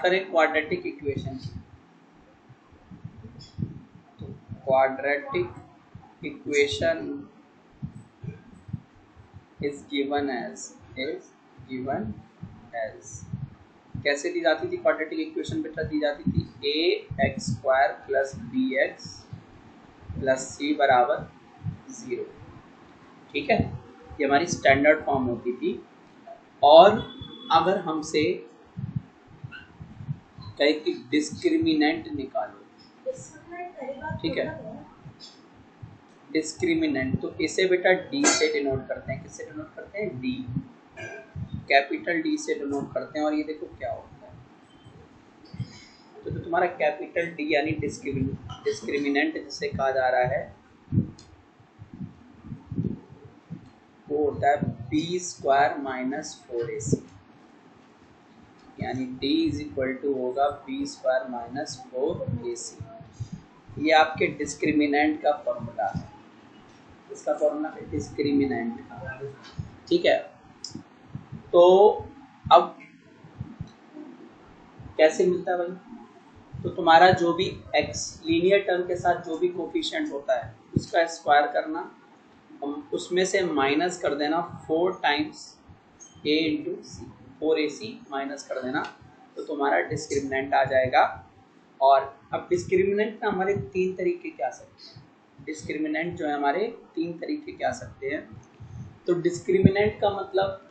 करें quadratic equation की, तो quadratic equation is given as कैसे दी जाती थी क्वाड्रेटिक इक्वेशन? बेटा दी जाती थी ax² + bx + c बराबर 0। ठीक है, ये हमारी स्टैंडर्ड फॉर्म होती थी। और अगर हमसे कहे कि डिस्क्रिमिनेंट निकालो, ठीक है, डिस्क्रिमिनेंट, तो इसे बेटा डी से डिनोट करते हैं। किससे डिनोट करते हैं? डी, कैपिटल डी से डिनोट करते हैं। और ये देखो क्या होता है, तो जो तुम्हारा कैपिटल डी यानी डिस्क्रिमिनेंट जिसे कहा जा रहा है वो होता है b² - 4ac, यानी d होगा b² - 4ac। ये आपके डिस्क्रिमिनेंट का फॉर्मूला है। इसका फॉर्मूला है डिस्क्रिमिनेंट का। ठीक है, तो अब कैसे मिलता है भाई? तो तुम्हारा जो भी x लीनियर टर्म के साथ जो भी कोफिशिएंट होता है उसका स्क्वायर करना, उसमें से माइनस कर देना 4 times a × c, 4ac minus कर देना, तो तुम्हारा डिस्क्रिमिनेंट आ जाएगा। और अब डिस्क्रिमिनेंट ना हमारे 3 तरीके के आ सकते हैं। डिस्क्रिमिनेंट जो है हमारे 3 तरीके के आ सकते हैं। तो डिस्क्रिमिनेंट का मतलब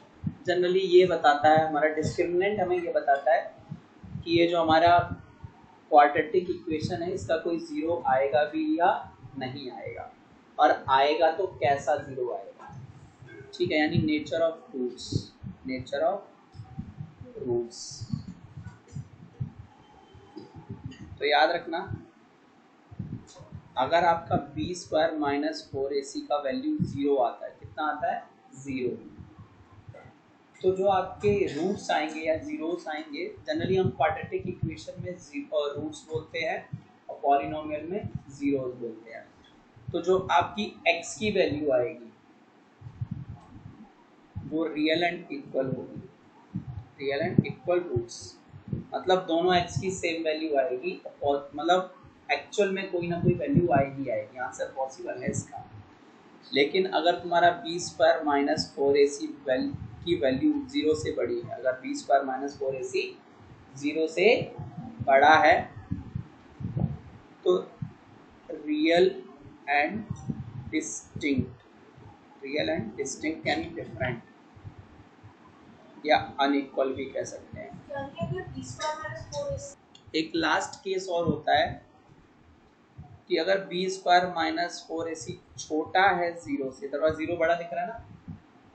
जनरली ये बताता है, हमारा डिस्क्रिमिनेंट हमें ये बताता है कि ये जो हमारा क्वाड्रेटिक इक्वेशन है इसका कोई ज़ीरो आएगा भी या नहीं आएगा, और आएगा तो कैसा ज़ीरो आएगा। ठीक है, यानी nature of roots, nature of roots. तो याद रखना, अगर आपका b² - 4ac का वैल्यू 0 आता है, कितना आता है? 0, तो जो आपके रूट्स आएंगे या जीरोस आएंगे, जनरली हम क्वाड्रेटिक इक्वेशन में रूट्स बोलते हैं और पॉलिनोमियल में जीरोस बोलते हैं। तो जो आपकी x की वैल्यू आएगी वो रियल एंड इक्वल होगी, रियल एंड इक्वल रूट्स, मतलब दोनों x की सेम वैल्यू आएगी, और मतलब एक्चुअल में कोई ना कोई वैल्यू आएगी आंसर पॉसिबल है इसका। लेकिन अगर तुम्हारा b² - 4ac की वैल्यू 0 से बड़ी है, अगर b² - 4ac 0 से बड़ा है, तो real and distinct, real and distinct यानी डिफरेंट या अनइक्वल भी कह सकते हैं। एक लास्ट केस और होता है कि अगर b² - 4ac छोटा है 0 से, दरवाजा 0 बड़ा दिख रहा है ना,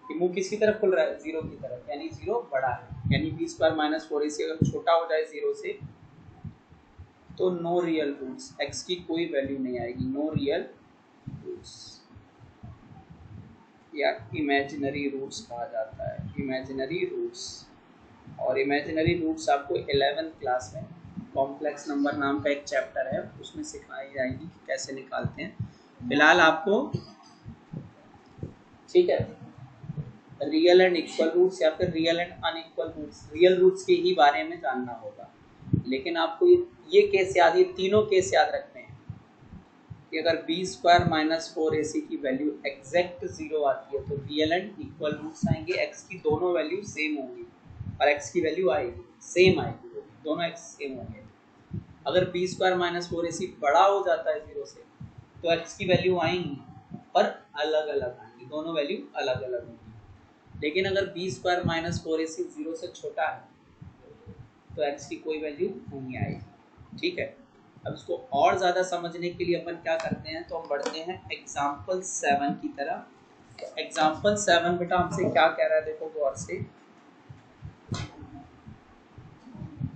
कि मुंह किसकी तरफ खुल रहा है? 0 की तरफ, यानी 0 बड़ा है। यानी b² - 4ac अगर छोटा हो जाए 0 से, तो नो रियल रूट्स, x की कोई वैल्यू नहीं आएगी, नो रियल रूट्स या इमेजिनरी रूट्स कहा जाता है, इमेजिनरी रूट्स। और इमेजिनरी रूट्स आपको 11th क्लास में कॉम्प्लेक्स नंबर नाम का एक चैप्टर है, उसमें सिखाई जाएगी कि कैसे निकालते हैं। फिलहाल आपको, ठीक है, रियल एंड इक्वल रूट्स या फिर real and unequal roots, real roots के ही बारे में जानना होगा। लेकिन आपको ये केस याद, ये तीनों केस याद रखने हैं कि अगर b² - 4ac की वैल्यू एग्जैक्ट 0 आती है तो रियल एंड इक्वल रूट्स आएंगे, x की दोनों वैल्यू सेम होंगी, और x की वैल्यू आएगी सेम आएगी, दोनों x सेम होंगे। अगर b² - 4ac बड़ा हो जाता है 0 से, तो x की वैल्यू आएंगी पर अलग अलग आएंगी, दोनों वैल्यू अलग अलग होंगी। लेकिन अगर b² - 4ac 0 से छोटा है तो x की कोई वैल्यू नहीं आएगी। ठीक है, अब इसको और ज़्यादा समझने के लिए अपन क्या करते हैं, तो हम बढ़ते हैं एग्जाम्पल 7 की तरफ। तो एग्जाम्पल 7 बेटा हमसे क्या कह रहा है, देखो गौर से।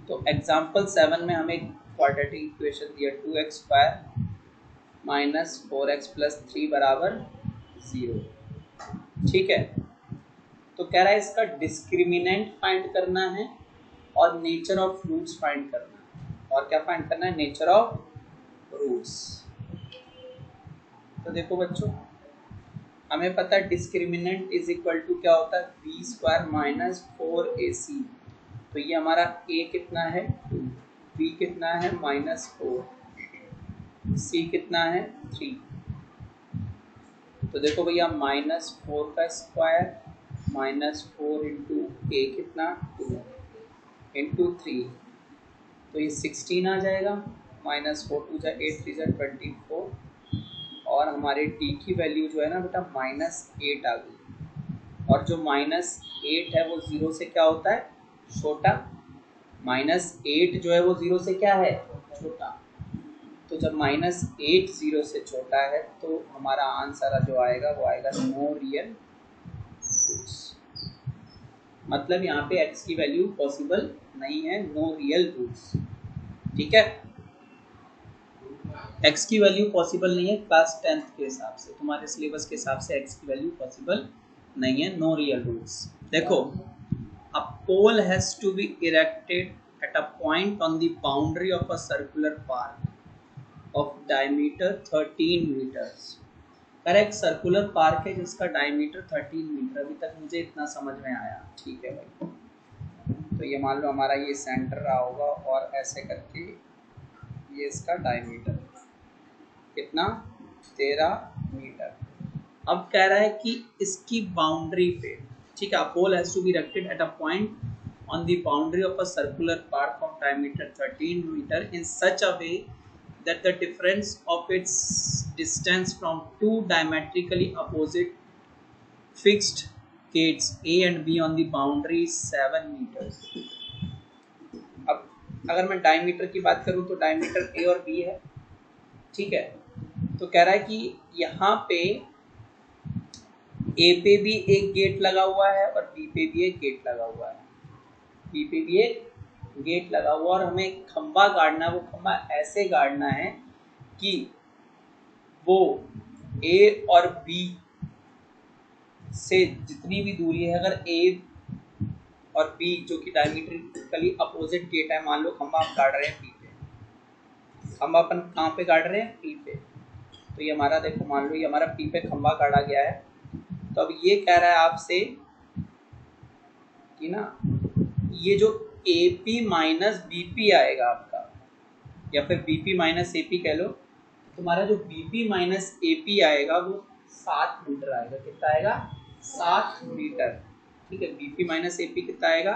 तो एग्जाम्पल 7 में हमें क्वाड्रेटिक इक्वेशन दिया 2x² - 4x + 3 बराबर 0। ठीक है, तो कह रहा है इसका डिस्क्रिमिनेंट फाइंड करना है और नेचर ऑफ रूट्स फाइंड करना है। और क्या फाइंड करना है? Nature of roots. तो देखो बच्चों, हमें पता है डिस्क्रिमिनेंट इज इक्वल टू क्या होता है, b² - 4ac तो ये हमारा a कितना है 2, b कितना है -4, c कितना है 3। तो देखो भैया -4 का स्क्वायर -4 इंटू ए कितना 2 इंटू 3, तो ये 16 आ जाएगा। -4 2 जा 8 3 जा 24, और हमारे टी की वैल्यू जो है ना बेटा -8 आ गई। और जो -8 है वो 0 से क्या होता है छोटा, -8 जो है वो 0 से क्या है छोटा। तो जब -8 0 से छोटा है तो हमारा आंसर जो आएगा वो आएगा नो रियल रूट्स। मतलब यहाँ पे x की वैल्यू पॉसिबल नहीं है, नो रियल रूट्स। ठीक है, x की वैल्यू पॉसिबल नहीं है क्लास 10th के हिसाब से, तुम्हारे सिलेबस के हिसाब से x की वैल्यू पॉसिबल नहीं है, नो रियल रूट्स। देखो, a pole has to be erected at a point on the boundary of a circular park of diameter 13 meters। Correct, circular park है जिसका डायमीटर 13 मीटर। अभी तक मुझे इतना समझ में आया। ठीक है भाई, तो ये मान लो हमारा ये सेंटर रहा होगा और ऐसे करके ये इसका डायमीटर कितना 13 मीटर। अब कह रहा है कि इसकी बाउंड्री पे, ठीक है, pole has to be erected at a point on the boundary of a circular park of diameter 13 metres in such a way that the difference of its distance from two diametrically opposite fixed gates A and B on the boundary is 7 meters। अब अगर मैं diameter की बात करूं तो diameter A और B है। ठीक है, तो कह रहा है कि यहाँ पे A पे भी एक गेट लगा हुआ है और B पे भी एक गेट लगा हुआ है, B पे भी एक गेट लगा हुआ, और हमें एक खंबा गाड़ना है। वो खंबा ऐसे गाड़ना है कि वो A और B से जितनी भी दूरी है, अगर A और B जो कि डायमीट्रिकली अपोजिट गेट है, मान लो खंबा हम गाड़ रहे हैं P पे, खंबा अपन कहाँ पे गाड़ रहे हैं P पे, तो ये हमारा देखो मान लो ये हमारा P पे खंबा गाड़ा गया है। तो अब ये कह रहा है आपसे कि ना ये जो AP माइनस BP आएगा आपका, या फिर BP माइनस AP कह लो, तुम्हारा जो BP माइनस AP आएगा वो 7 मीटर आएगा। कितना आएगा 7 मीटर। ठीक है, BP माइनस AP कितना आएगा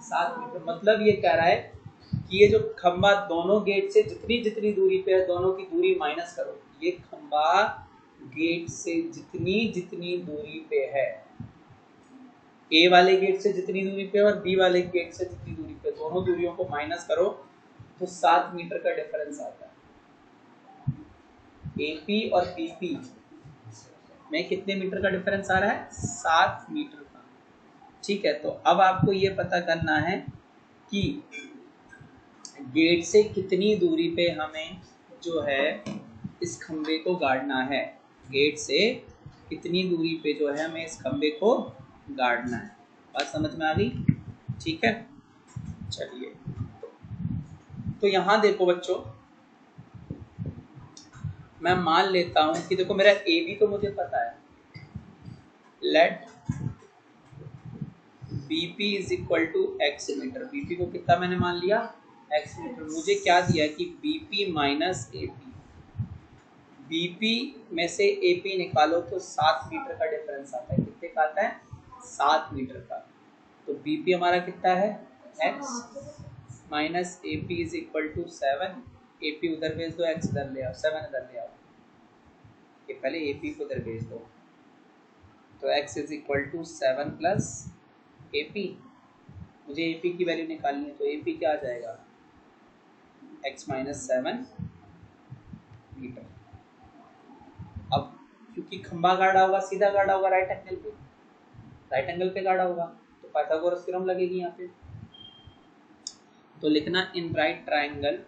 7 मीटर। मतलब ये कह रहा है कि ये जो खंबा दोनों गेट से जितनी जितनी दूरी पे है, दोनों की दूरी माइनस करो, ये खंबा गेट से जितनी जितनी दूरी पे है, ए वाले गेट से जितनी दूरी पे और बी वाले गेट से जितनी दूरी पे, दोनों दूरियों को माइनस करो तो 7 मीटर का डिफरेंस आता है। एपी और बीपी में कितने मीटर का डिफरेंस आ रहा है 7 मीटर का। ठीक है, तो अब आपको ये पता करना है कि गेट से कितनी दूरी पे हमें जो है इस खंबे को गाड़ना है, गेट से कितनी दूरी पे जो है हमें इस खंबे को गाड़ना है। बात समझ में आ गई? ठीक है, चलिए तो यहाँ देखो बच्चों, मैं मान लेता हूँ कि देखो मेरा ए बी तो मुझे पता है, let BP is equal to x metre. BP को कितना मैंने मान लिया एक्स मीटर। मुझे क्या दिया कि बीपी माइनस एपी, बीपी में से एपी निकालो तो 7 मीटर का डिफरेंस आता है। कितने का आता है 7 मीटर का। तो बीपी हमारा कितना है x minus AP is equal to 7। AP उधर भेज दो, x इधर ले आओ, 7 इधर ले आओ, ये पहले एपी को इधर भेज दो। तो x is equal to 7 plus AP. मुझे एपी की वैल्यू निकालनी है, तो एपी क्या आ जाएगा x माइनस 7 मीटर। अब क्योंकि खंबा गाड़ा होगा, सीधा गाड़ा होगा राइट एंगल पे गाड़ा होगा, तो पाइथागोरस थ्योरम लगेगी यहाँ पे। तो लिखना in right triangle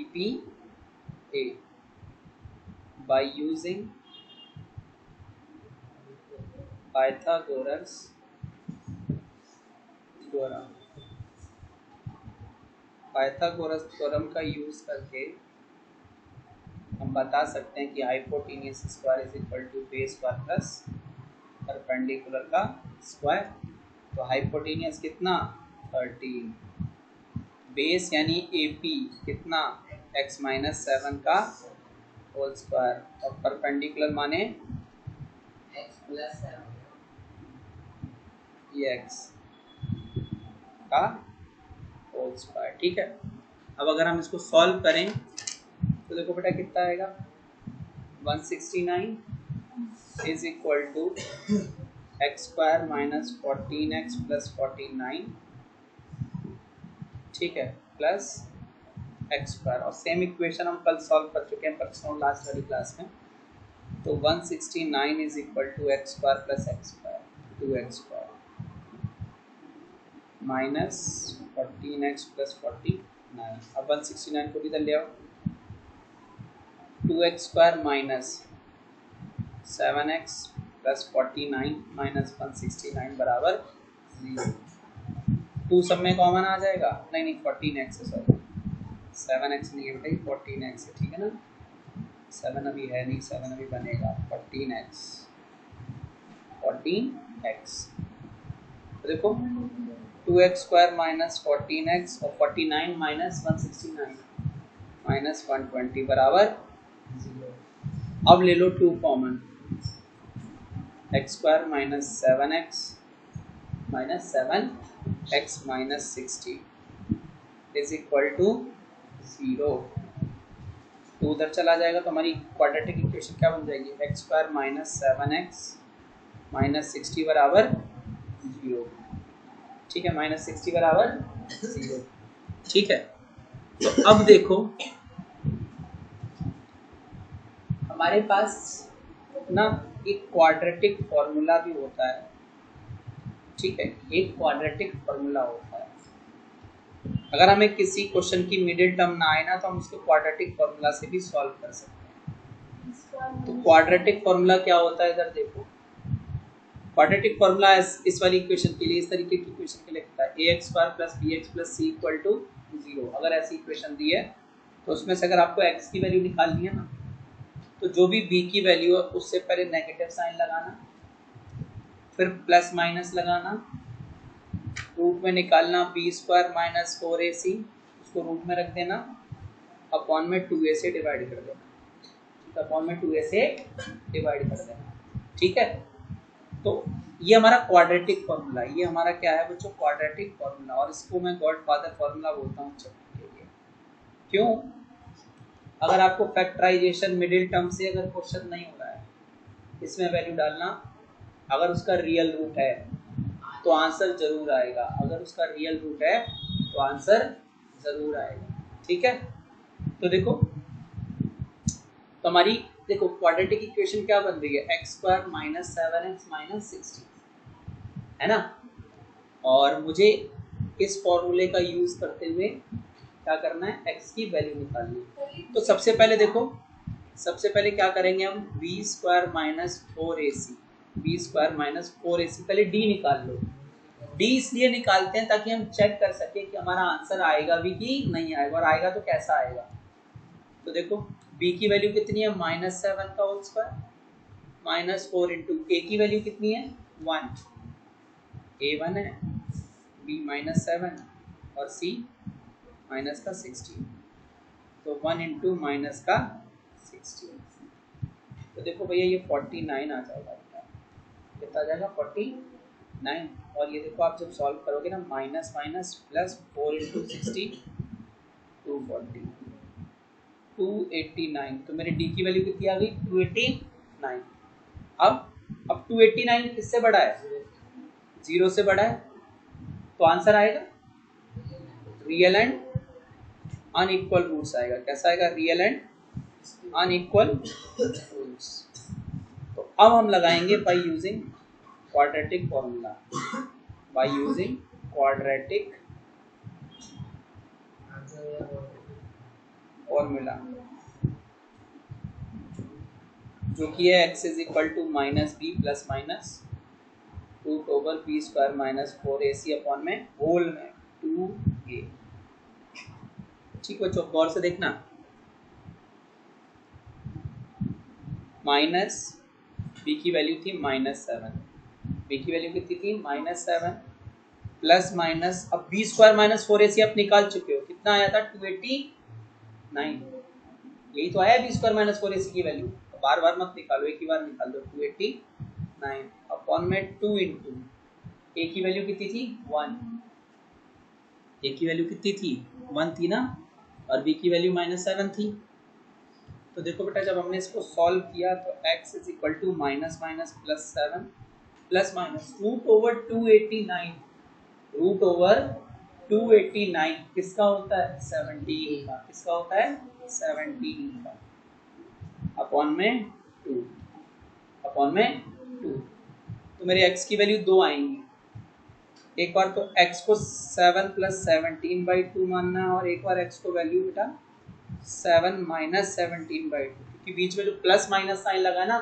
BPA by using Pythagoras theorem. Pythagoras theorem का यूज करके हम बता सकते हैं कि hypotenuse square is equal to base square plus perpendicular का स्क्वायर। तो हाइपोटेनियस कितना 13, बेस यानी AP कितना x माइनस 7 का होल स्क्वायर, और परपेंडिकुलर माने x प्लस 7 ये x का होल स्क्वायर। ठीक है, अब अगर हम इसको सॉल्व करें तो देखो बेटा कितना आएगा, 169 is equal to x square minus 14x plus 49, ठीक है, प्लस एक्स स्क्वायर। और सेम इक्वेशन हम कल सॉल्व कर चुके हैं परसों लास्ट वाली क्लास में। तो 169 is equal to x square plus x square, 2x square minus 14x plus 49। अब 169 को भी इधर ले आओ, 2x square minus 7x plus 49 minus 169 बराबर 0। 2 सब में कॉमन आ जाएगा, नहीं 14x है, सॉरी 7x नहीं है बेटा, 14x है, ठीक है ना। 7 अभी है नहीं, 7 अभी बनेगा, 14x। तो देखो 2x स्क्वायर माइनस 14x और 49 माइनस 169 माइनस 120 बराबर 0। अब ले लो 2 common, x square minus 7x minus 7x minus 60 is equal to 0। तो उधर चला जाएगा तो हमारी क्वाड्रेटिक इक्वेशन क्या बन जाएगी, x square minus 7x minus 60 बराबर 0। ठीक है, माइनस 60 बराबर 0। ठीक है, तो अब देखो हमारे पास ना एक क्वाड्रेटिक फॉर्मूला भी होता है। ठीक है, एक क्वाड्रेटिक फॉर्मूला होता है। अगर हमें किसी क्वेश्चन की मिडिल टर्म ना आए ना तो हम उसको क्वाड्रेटिक फॉर्मूला से भी सॉल्व कर सकते हैं। तो क्वाड्रेटिक फॉर्मूला क्या होता है, इधर देखो, क्वाड्रेटिक फॉर्मूला इस वाली इक्वेशन के लिए, इस तरीके की इक्वेशन के लिए लिखता है ax square plus bx plus c equal to 0। अगर ऐसी इक्वेशन दी है तो उसमें से अगर आपको x की वैल्यू निकालनी है ना, तो जो भी b की वैल्यू है उससे पहले नेगेटिव साइन लगाना, फिर प्लस माइनस लगाना, रूट में निकालना b स्क्वायर माइनस 4ac, उसको रूट में रख देना, अपॉन में 2a से डिवाइड कर देना, अपॉन में 2a से डिवाइड कर देना। ठीक है, तो ये हमारा क्वाड्रेटिक फॉर्मूला, ये हमारा क्या है बच्चों, क्वाड्रेटिक फॉर्मूला। और इसको मैं गॉडफादर फॉर्मूला बोलता हूँ के लिए। क्यों, अगर आपको फैक्टराइजेशन मिडिल टर्म से अगर क्वेश्चन नहीं हो रहा है, इसमें वैल्यू डालना, अगर उसका रियल रूट है तो आंसर जरूर आएगा, अगर उसका रियल रूट है तो आंसर जरूर आएगा। ठीक है, तो देखो, तो हमारी देखो क्वाड्रेटिक इक्वेशन क्या बन रही है, x square minus 7x minus 60 है ना। और मुझे इस फॉर्मूले का यूज करते हुए क्या करना है, x की वैल्यू निकालनी है। तो सबसे पहले देखो, सबसे पहले क्या करेंगे हम, b square minus 4ac, b square minus 4ac, पहले d निकाल लो। d इसलिए निकालते हैं ताकि हम चेक कर सके कि हमारा आंसर आएगा भी कि नहीं आएगा, और आएगा तो कैसा आएगा। तो देखो b की वैल्यू कितनी है, माइनस 7 का whole square minus 4 into a की वैल्यू कितनी है 1, a 1 है, b माइनस 7 और c माइनस का 16, तो 1 इंटू माइनस का 16। तो देखो भैया ये 49 आ जाएगा, कितना आ जाएगा 49। और ये देखो आप जब सॉल्व करोगे ना, माइनस माइनस प्लस 4 इंटू 60 240 289, तो मेरे d की वैल्यू कितनी आ गई 289। अब 289 किससे बड़ा है, 0 से बड़ा है, तो आंसर आएगा रियल एंड अनइक्वल रूट्स आएगा। कैसा आएगा, रियल एंड अनइक्वल रूट्स। तो अब हम लगाएंगे by using quadratic formula, by using quadratic formula, जो कि है x is equal to minus B plus minus root over B square minus 4ac upon में होल में 2a। ठीक बच्चों, गौर से देखना, माइनस बी की वैल्यू थी माइनस 7, बी की वैल्यू कितनी थी -7 प्लस माइनस, अब बी स्क्वायर माइनस 4ac आप निकाल चुके हो, कितना आया था 289, यही तो आया बी स्क्वायर माइनस 4ac की वैल्यू, बार बार मत निकालो, एक ही बार निकाल दो, 289 अपॉन में 2 इंटू ए की वैल्यू कितनी थी 1, ए की वैल्यू कितनी थी 1 थी ना, और बी की वैल्यू -7 थी। तो देखो बेटा जब हमने इसको सॉल्व किया तो x is equal to minus minus plus 7 plus minus root over 289, root over 289 किसका होता है 17 का, किसका होता है 17 का, अपॉन में 2, अपॉन में 2। तो मेरे x की वैल्यू 2 आएंगी, एक बार तो x को 7 प्लस 17/2 मानना है, और एक बार x को वैल्यू बेटा 7 माइनस 17/2, क्योंकि बीच में जो प्लस माइनस साइन लगा ना,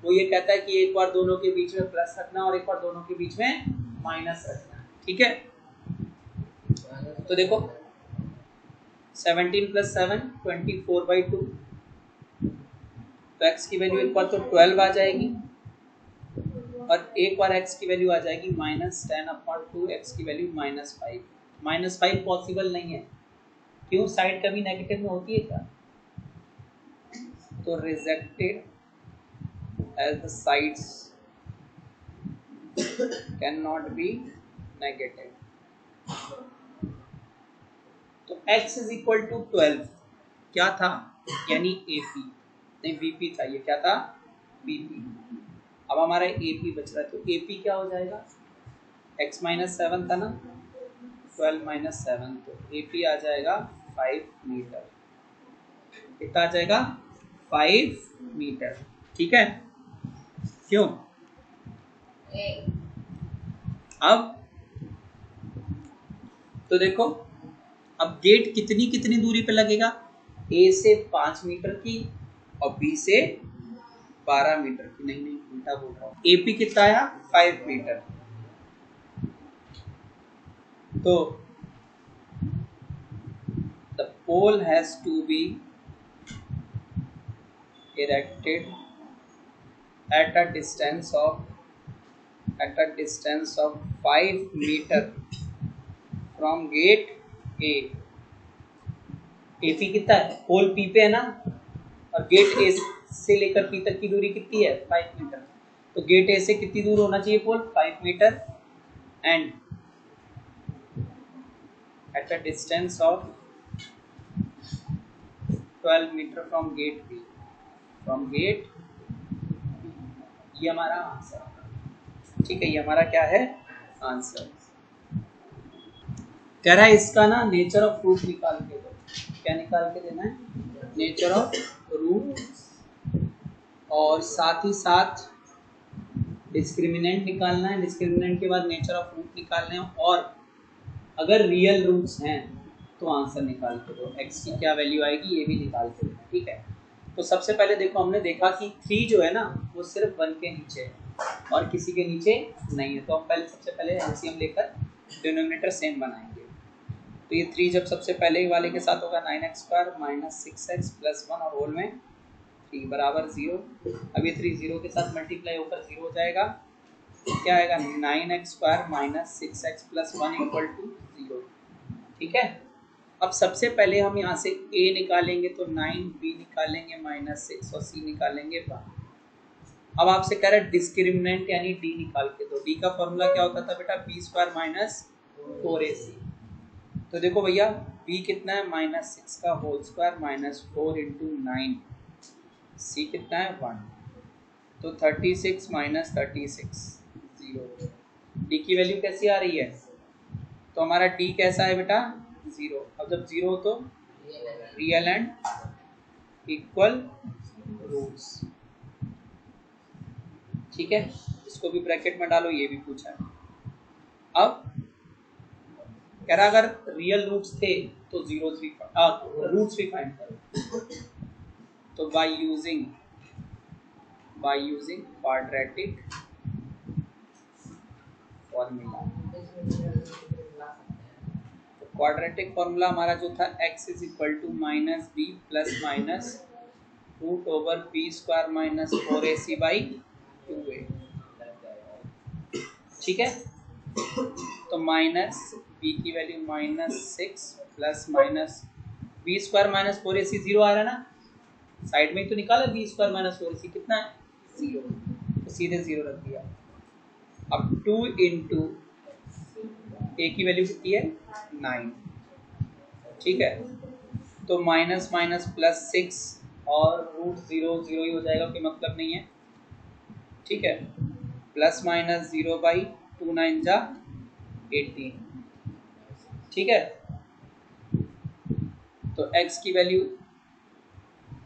वो ये कहता है कि एक बार दोनों के बीच में प्लस रखना और एक बार दोनों के बीच में माइनस रखना, ठीक है। तो देखो 17 प्लस 7 24/2, तो x की वैल्यू एक बार तो 12 आ जाएगी, और एक बार x की वैल्यू आ जाएगी -10/2, x की वैल्यू -5। -5 पॉसिबल नहीं है, क्यों, साइड कभी नेगेटिव में होती है क्या, तो rejected as the sides can not be negative. तो x इज इक्वल टू 12 क्या था, यानी AP नहीं VP था, ये क्या था VP। अब हमारा AP बच रहा है, तो AP क्या हो जाएगा, x माइनस 7 था ना, 12 माइनस 7, तो AP आ जाएगा 5 मीटर, कितना आ जाएगा 5 मीटर, ठीक है। क्यों, अब तो देखो अब गेट कितनी कितनी दूरी पे लगेगा, A से 5 मीटर की और B से 12 मीटर की, नहीं नहीं उल्टा बोल रहा हूँ, AP कितना आया 5 मीटर। तो the pole has to be erected at a distance of 5 meter from gate A। AP कितना है, पोल P पे है ना, और गेट A से लेकर P तक की दूरी कितनी है 5 मीटर, तो गेट A से कितनी दूर होना चाहिए pole 5 metre, and at a distance of 12 metre from gate B, from gate, ये हमारा आंसर, ठीक है, ये हमारा क्या है आंसर। कह रहा है इसका ना नेचर ऑफ रूट निकाल के दो, क्या निकाल के देना है, नेचर ऑफ रूट, और साथ ही साथ डिस्क्रिमिनेंट निकालना है, डिस्क्रिमिनेंट के बाद नेचर ऑफ रूट निकालने हैं, और अगर रियल रूट्स हैं तो आंसर निकाल के दो, x की क्या वैल्यू आएगी ये भी निकाल के दो, ठीक है। तो सबसे पहले देखो हमने देखा कि 3 जो है ना वो सिर्फ 1 के नीचे है और किसी के नीचे नहीं है, तो हम पहले सबसे पहले एलसीएम लेकर डिनोमिनेटर सेम बनाएंगे। तो ये 3 जब सबसे पहले वाले के साथ होगा 9x² माइनस 6x प्लस 1 और होल में 3 बराबर 0। अब ये 3 0 के साथ मल्टीप्लाई होकर 0 हो जाएगा, क्या आएगा 9x² minus 6x plus 1 equal to 0, ठीक है। अब सबसे पहले हम यहाँ से a निकालेंगे तो 9, b निकालेंगे -6 और c निकालेंगे 1। अब आपसे कह रहा है डिस्क्रिमिनेंट यानी d निकाल के, तो d का फॉर्मूला क्या होता था बेटा b² माइनस 4ac। तो देखो भैया b कितना है -6 का whole square minus 4 into 9, c कितना है 1, तो 36 माइनस 36 0। d की वैल्यू कैसी आ रही है, तो हमारा d कैसा है बेटा 0। अब जब 0 हो तो रियल एंड इक्वल रूट्स, ठीक है, इसको भी ब्रैकेट में डालो, ये भी पूछा है। अब कह रहा अगर रियल रूट्स थे तो रूट्स भी फाइंड करो, तो by using quadratic formula. Quadratic formula हमारा जो था x is equal to minus B plus minus root over b² minus 4ac by 2a। ठीक है। तो माइनस बी की value -6 plus minus B square minus 4ac 0 आ रहा है ना, साइड में ही तो निकाला, बी स्क्वायर माइनस 4ac कितना है 0, तो सीधे 0 रख दिया। अब 2 इंटू ए की वैल्यू कितनी है 9, ठीक है। तो माइनस माइनस प्लस 6 और √0 0 ही हो जाएगा, कोई मतलब नहीं है, ठीक है। प्लस माइनस 0/2 9 जा 18, ठीक है। तो x की वैल्यू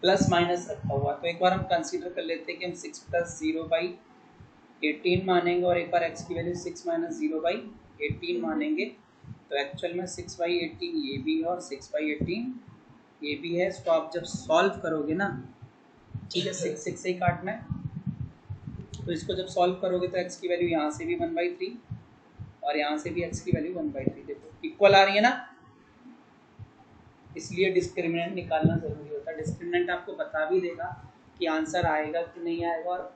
प्लस माइनस रखा हुआ, तो एक बार हम कंसीडर कर लेते हैं कि हम 6 + 0/18 मानेंगे और एक बार x की वैल्यू 6 - 0/18 मानेंगे। तो एक्चुअल में 6/18 ये भी है और 6/18 ये भी है। इसको आप जब सॉल्व करोगे ना, ठीक है, 6 से ही काटना है, तो इसको जब सॉल्व करोगे तो x की वैल्यू यहाँ से भी 1/3 और यहाँ से भी x की वैल्यू 1/3, देखो इक्वल आ रही है ना, इसलिए डिस्क्रिमिनेंट निकालना जरूरी होता है। डिस्क्रिमिनेंट आपको बता भी देगा कि आंसर आएगा कि नहीं आएगा, और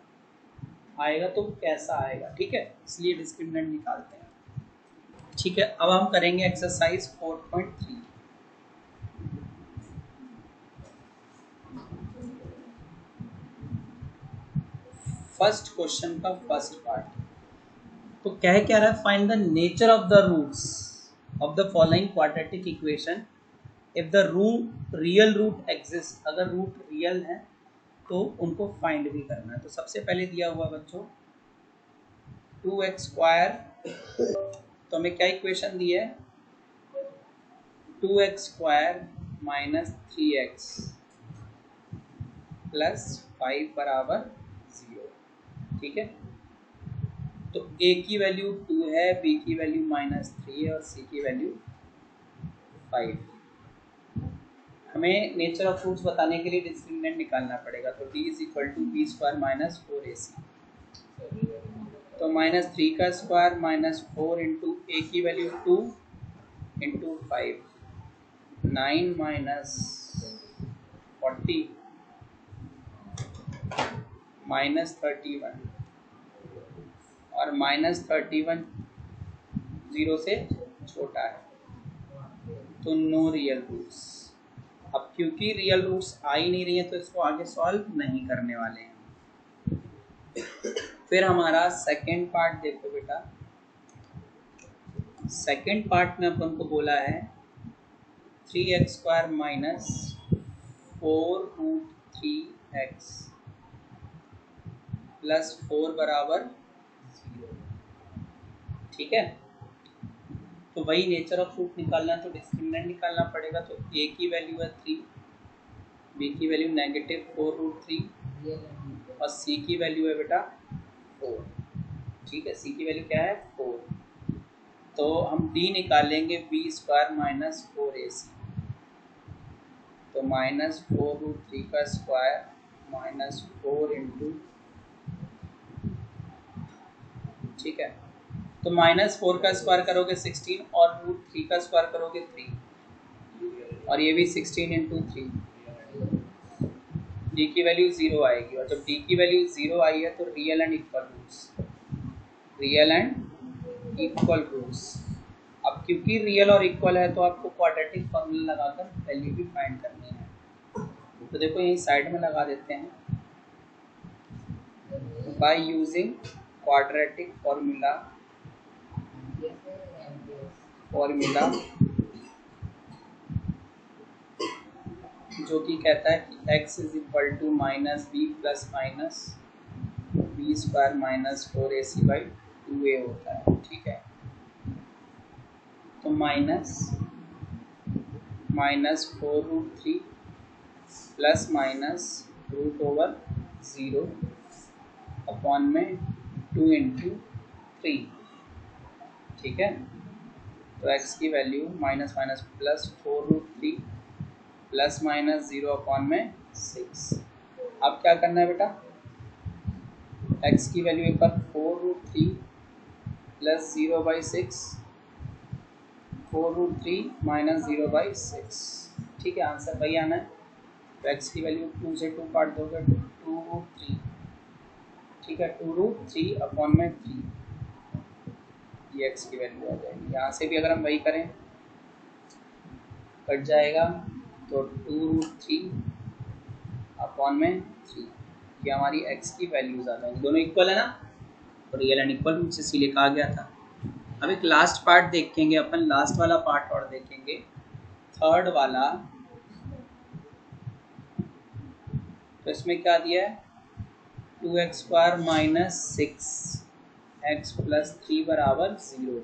आएगा तो कैसा आएगा, ठीक है, इसलिए डिस्क्रिमिनेंट निकालते हैं, ठीक है। अब हम करेंगे एक्सरसाइज 4.3। फर्स्ट क्वेश्चन का फर्स्ट पार्ट, तो क्या रहा है, find the nature of the roots of the following quadratic equation if the real root exist. अगर रूट रियल है तो उनको फाइंड भी करना है। तो सबसे पहले दिया हुआ बच्चों 2x², तो हमें क्या इक्वेशन दी है 2x² - 3x + 5 = 0, ठीक है। तो a की वैल्यू 2 है, b की वैल्यू -3 है और c की वैल्यू 5। हमें नेचर ऑफ रूट्स बताने के लिए डिस्क्रिमिनेंट निकालना पड़ेगा। तो d = b² - 4ac, तो -3 का स्क्वायर -4 इंटू a की वैल्यू 2 इंटू 5, 9 - 40 -31, और -31 0 से छोटा है, तो नो रियल रूट्स। अब क्योंकि रियल रूट्स आ ही नहीं रही है तो इसको आगे सॉल्व नहीं करने वाले हैं। फिर हमारा सेकंड पार्ट देखो बेटा, सेकंड पार्ट में अपन को बोला है 3x² - 4√3x + 4 = 0, ठीक है। तो वही नेचर ऑफ रूट निकालना है, तो डिस्क्रिमिनेंट निकालना पड़ेगा। तो a की वैल्यू है 3, b की वैल्यू -4√3 और c की वैल्यू है बेटा 4, ठीक है। c की वैल्यू क्या है 4, तो हम d निकालेंगे b² - 4ac, तो -4√3 का स्क्वायर -4 इंटू, ठीक है। तो -4 का स्क्वायर करोगे 16 और √3 का स्क्वायर करोगे 3, और ये भी 16 इंटू 3, d की वैल्यू 0 आएगी। और जब d की वैल्यू 0 आई है तो real and equal roots, real and equal roots. अब क्योंकि रियल और इक्वल है तो आपको क्वाड्रेटिक फॉर्मूला लगाकर वैल्यू भी फाइंड करनी है। तो देखो यही साइड में लगा देते हैं, बाय यूजिंग क्वाड्रेटिक फॉर्मूला जो कि कहता है कि x = -b ± b² - 4ac/2a होता है, ठीक है। तो -4√3 ± √0 अपॉन में 2 इंटू 3, ठीक है। तो x की वैल्यू -4√3 ± 0 अपॉन में 6। अब क्या करना है बेटा, x की वैल्यू एक बार 4√3 + 0/6, 4√3 - 0/6, ठीक है। आंसर वही आना है। तो x की वैल्यू 2 से 2 काट दोगे 2√3, ठीक है, 2√3 अपॉन में 3, ये x की वैल्यू आ जाएगी। यहाँ से भी अगर हम वही करें कट जाएगा तो 2√3 अपॉन में 3, ये हमारी x की वैल्यूज आ जाएंगी। दोनों इक्वल है ना, तो रियल एंड इक्वल रूट से इसीलिए कहा गया था। अब एक लास्ट पार्ट देखेंगे अपन, लास्ट वाला पार्ट और देखेंगे, थर्ड वाला। तो इसमें क्या दिया है, 2x² माइनस 6x प्लस 3 बराबर 0।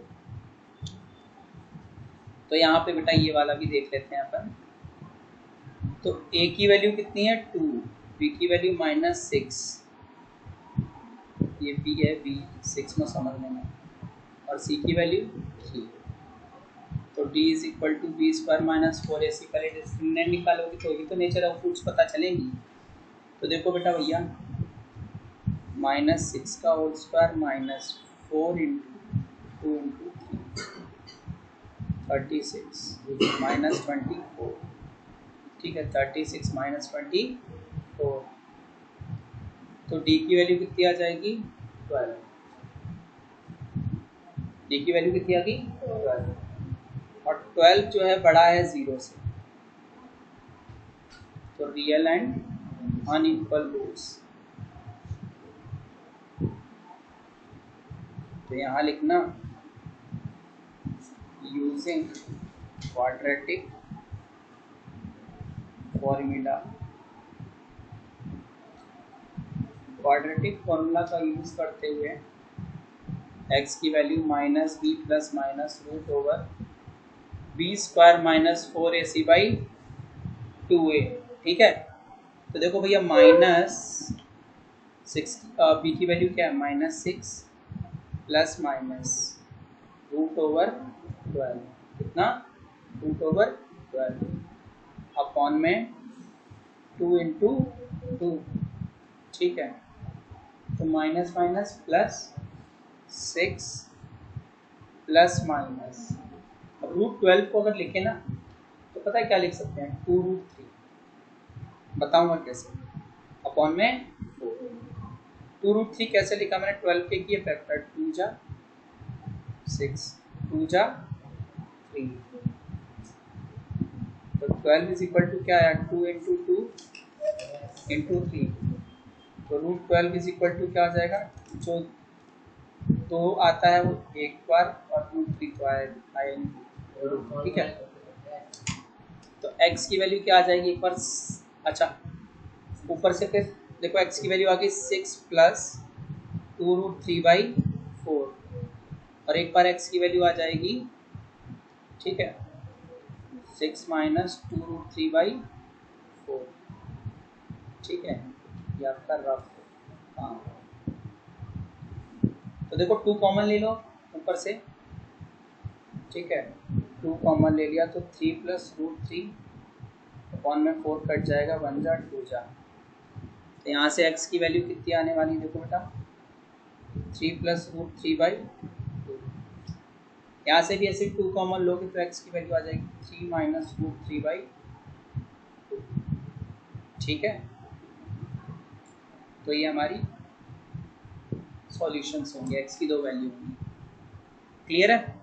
तो यहाँ पे बेटा ये वाला भी देख लेते हैं अपन। तो a की वैल्यू कितनी है 2, b की वैल्यू -6, ये b है, b 6 में समझने में, और c की वैल्यू 3। तो d is equal to b² minus 4ac। पहले डिस्क्रिमिनेंट निकालोगे तो ही तो नेचर ऑफ रूट्स पता चलेंगी। तो देखो बेटा भैया, -6 का whole square minus 4 into 2 into 36 minus 24, ठीक है, 36 माइनस 24। तो d की वैल्यू कितनी आ जाएगी 12। d की वैल्यू कितनी आ गई 12, और 12 जो है बड़ा है 0 से। तो रियल एंड अनइक्वल रूट्स, तो यहाँ लिखना using quadratic formula. Quadratic formula का यूज करते हुए x की value minus b plus minus root over b² minus 4ac by 2a, ठीक है। तो देखो भैया -6, b की वैल्यू क्या है -6 प्लस माइनस रूट ओवर 12, कितना रूट ओवर 12 अपॉन में 2 इंटू 2, ठीक है। तो minus minus plus 6 plus minus, अब √12 को अगर लिखे ना तो पता है क्या लिख सकते हैं 2√3, बताऊंगा कैसे, अपॉन में 4। 2√3 कैसे लिखा मैंने, 12 के किए फैक्टर, 2 जा 6, 2 जा 3, तो 12 इज इक्वल टू क्या आया 2 इंटू 2 इंटू 3। तो √12 इज इक्वल टू क्या आ जाएगा, जो 2 आता है वो एक बार और √3 तो आएगी, ठीक है। तो x की वैल्यू क्या आ जाएगी एक बार, अच्छा ऊपर से फिर देखो x की वैल्यू आ गई 6 प्लस 2√3/4, और एक बार x की वैल्यू आ जाएगी, ठीक है, 6 माइनस 2√3/4, ठीक है, ये आपका रफ। हाँ तो देखो 2 कॉमन ले लो ऊपर से, ठीक है, 2 कॉमन ले लिया तो 3 प्लस √3 अपॉन में 4 कट जाएगा, 1 जा 2 जा। तो यहाँ से x की वैल्यू कितनी आने वाली, देखो बेटा 3 प्लस √3/2। यहाँ से भी ऐसे 2 कॉमन लोगे तो x की वैल्यू आ जाएगी 3 माइनस √3/2, ठीक है। तो ये हमारी सॉल्यूशंस होंगे, x की 2 वैल्यू होंगी। क्लियर है।